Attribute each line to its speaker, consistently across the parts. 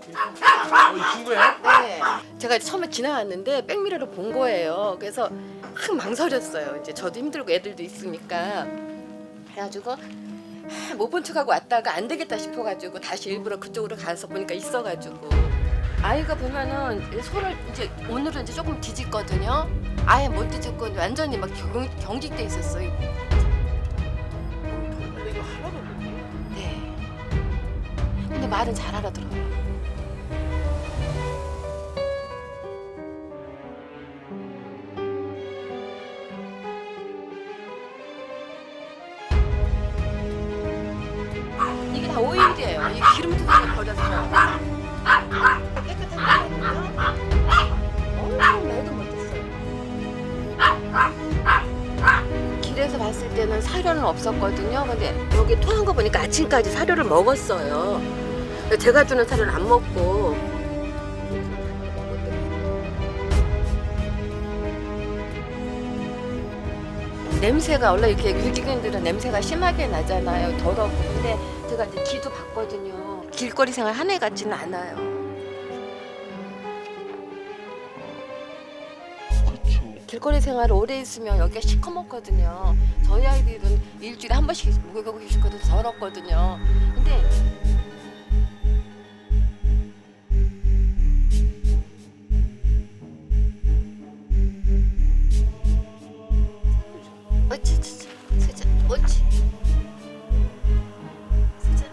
Speaker 1: 이 친구예요?
Speaker 2: 네. 제가 처음에 지나갔는데 백미러를 본 거예요. 그래서 막 망설였어요. 이제 저도 힘들고 애들도 있으니까. 그래가지고 못 본 척하고 왔다가 안 되겠다 싶어가지고 다시 일부러 그쪽으로 가서 보니까 있어가지고 아이가 보면은 손을 이제 오늘은 이제 조금 뒤집거든요. 아예 못 뒤집고 완전히 막 경직돼 있었어요.
Speaker 1: 근데 이거 하나도 없는데.
Speaker 2: 네. 근데 말은 잘 알아들어요. 이게 다 오일이에요. 이게 기름 뜯어서 버려서 깨끗한 거거든요. 말도 못했어요. 길에서 봤을 때는 사료는 없었거든요. 근데 여기 토한 거 보니까 아침까지 사료를 먹었어요. 제가 주는 사료를 안 먹고. 냄새가 원래 이렇게 유기견들은 냄새가 심하게 나잖아요. 더럽고. 근데 제가 이제 기도 봤거든요. 길거리 생활 한 해 같지는 않아요.
Speaker 1: 그렇죠.
Speaker 2: 길거리 생활을 오래 있으면 여기가 시커멓거든요. 저희 아이들은 일주일에 한 번씩 목욕하고 싶거든요. 더럽거든요. 근데 어찌 세자 어찌 세자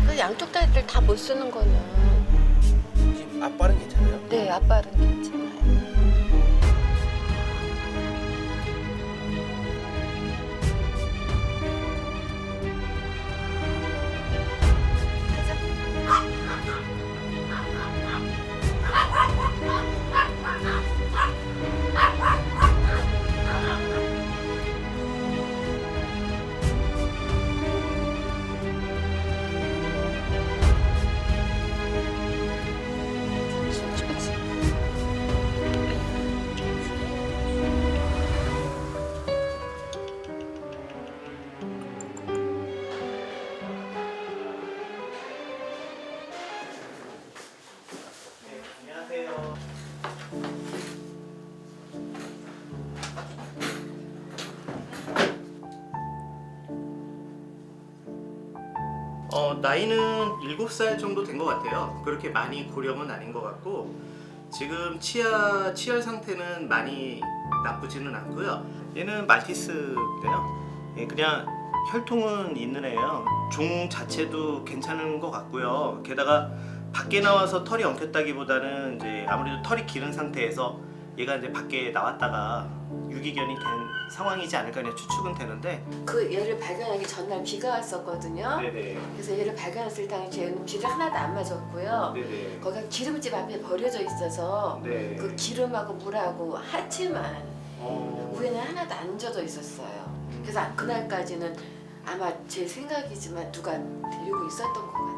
Speaker 2: 그 양쪽 다리를 다 못 쓰는 거는
Speaker 1: 지금 앞발은 괜찮아요?
Speaker 2: 네 아빠는 괜찮아요.
Speaker 3: 나이는 7살 정도 된 것 같아요. 그렇게 많이 고령은 아닌 것 같고 지금 치열 상태는 많이 나쁘지는 않고요. 얘는 말티스인데요. 그냥 혈통은 있는 애예요. 종 자체도 괜찮은 것 같고요. 게다가 밖에 나와서 털이 엉켰다기보다는 이제 아무래도 털이 기른 상태에서 얘가 이제 밖에 나왔다가 유기견이 된 상황이지 않을까 그냥 추측은 되는데.
Speaker 2: 그 얘를 발견하기 전날 비가 왔었거든요.
Speaker 3: 네네.
Speaker 2: 그래서 얘를 발견했을 당시에는 비를 하나도 안 맞았고요.
Speaker 3: 네네.
Speaker 2: 거기가 기름집 앞에 버려져 있어서
Speaker 3: 네.
Speaker 2: 그 기름하고 물하고 하체만 위에는 하나도 안 젖어 있었어요. 그래서 그날까지는 아마 제 생각이지만 누가 데리고 있었던 것 같아요.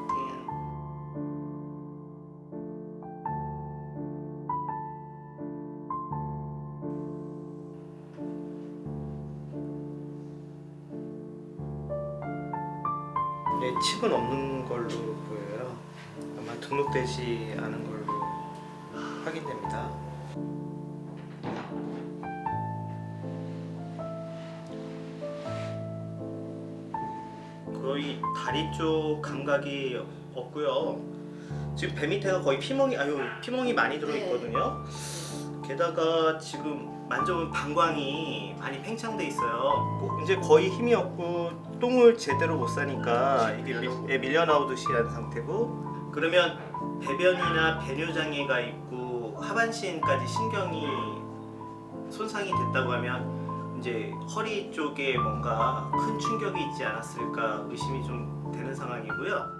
Speaker 3: 네, 칩은 없는 걸로 보여요. 아마 등록되지 않은 걸로 확인됩니다. 거의 다리 쪽 감각이 없고요. 지금 배 밑에가 거의 피멍이 많이 들어 있거든요. 게다가 지금 만져보면 방광이 많이 팽창돼 있어요. 이제 거의 힘이 없고 똥을 제대로 못 싸니까 이게 밀려 나오듯이 한 상태고, 그러면 배변이나 배뇨 장애가 있고 하반신까지 신경이 손상이 됐다고 하면 이제 허리 쪽에 뭔가 큰 충격이 있지 않았을까 의심이 좀 되는 상황이고요.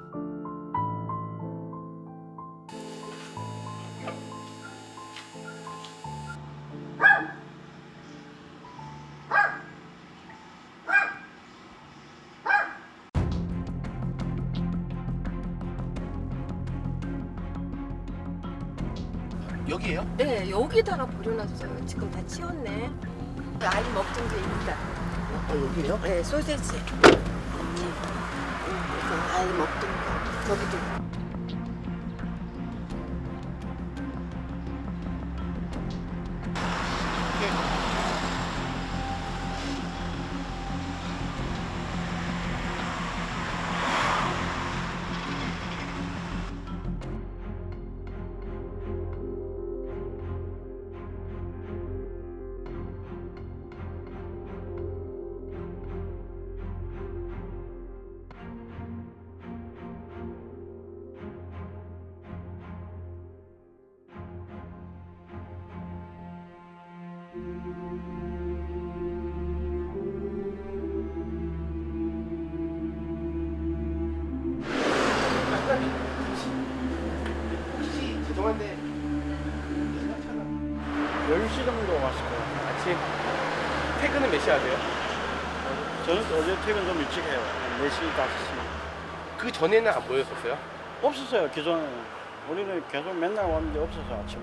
Speaker 1: 여기에요?
Speaker 2: 네, 여기다가 버려놨어요. 지금 다 치웠네. 아이 먹던 게 있다.
Speaker 1: 여기에요?
Speaker 2: 네, 소세지. 아이 먹던 거. 거기도.
Speaker 1: 혹시 죄송한데
Speaker 4: 10시 정도 왔을 거예요.
Speaker 1: 아침 퇴근은 몇 시 하세요?
Speaker 4: 저는 어제 퇴근 좀 일찍 해요. 4시, 5시.
Speaker 1: 그 전에는 안 보였었어요?
Speaker 4: 없었어요, 기존에는. 우리는 계속 맨날 왔는데 없어서 아침에.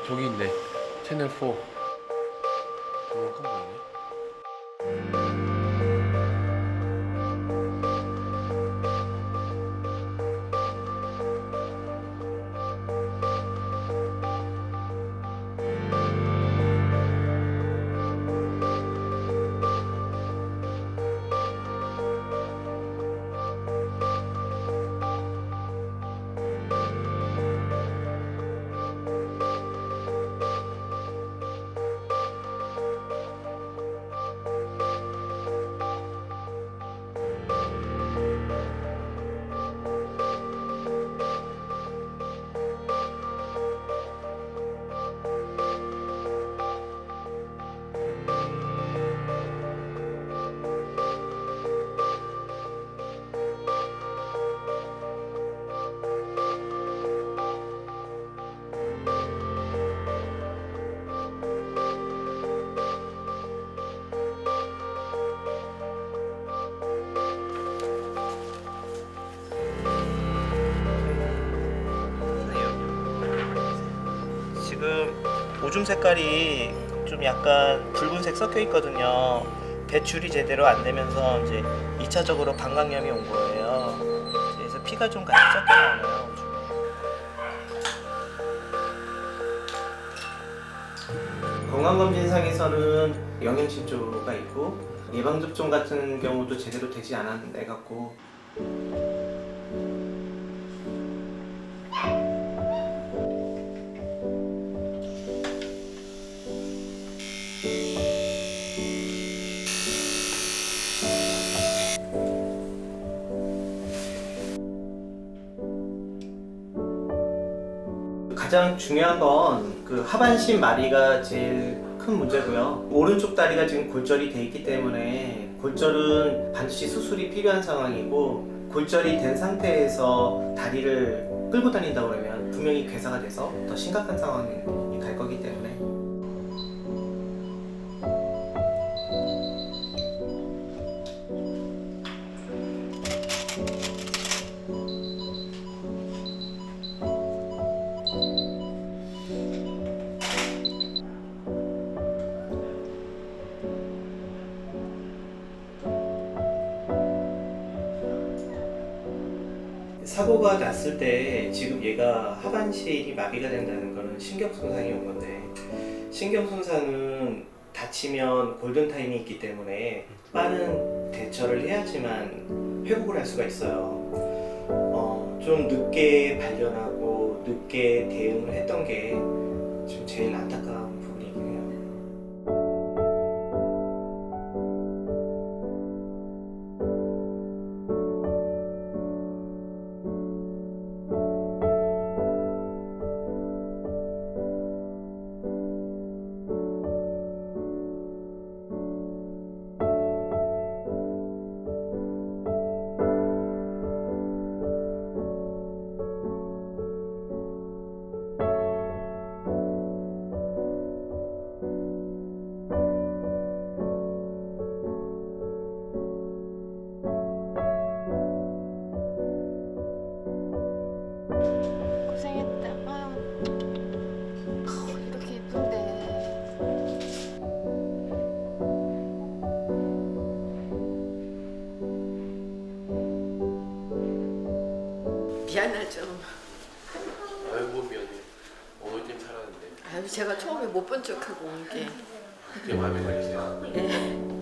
Speaker 1: 저기 있네. 채널 4. 조용한 보이네.
Speaker 3: 지금 오줌 색깔이 좀 약간 붉은색 섞여 있거든요. 배출이 제대로 안 되면서 이제 2차적으로 방광염이 온 거예요. 그래서 피가 좀 같이 섞여 나와요, 오줌에. 건강검진상에서는 영양실조가 있고 예방접종 같은 경우도 제대로 되지 않았는데 갖고 가장 중요한 건 그 하반신 마리가 제일 큰 문제고요. 오른쪽 다리가 지금 골절이 돼 있기 때문에 골절은 반드시 수술이 필요한 상황이고, 골절이 된 상태에서 다리를 끌고 다닌다 그러면 분명히 괴사가 돼서 더 심각한 상황이 갈 거기 때문에. 사고가 났을 때 지금 얘가 하반신이 마비가 된다는 거는 신경손상이 온 건데, 신경손상은 다치면 골든타임이 있기 때문에 빠른 대처를 해야지만 회복을 할 수가 있어요. 좀 늦게 발견하고 늦게 대응을 했던 게 지금 제일 안타까운 부분이긴 해요.
Speaker 2: 미안하죠.
Speaker 1: 아이고 미안해. 어머님 살았는데
Speaker 2: 아유 제가 처음에 못 본 척하고 온 게.
Speaker 1: 그게 마음에 걸리세요?
Speaker 2: 네.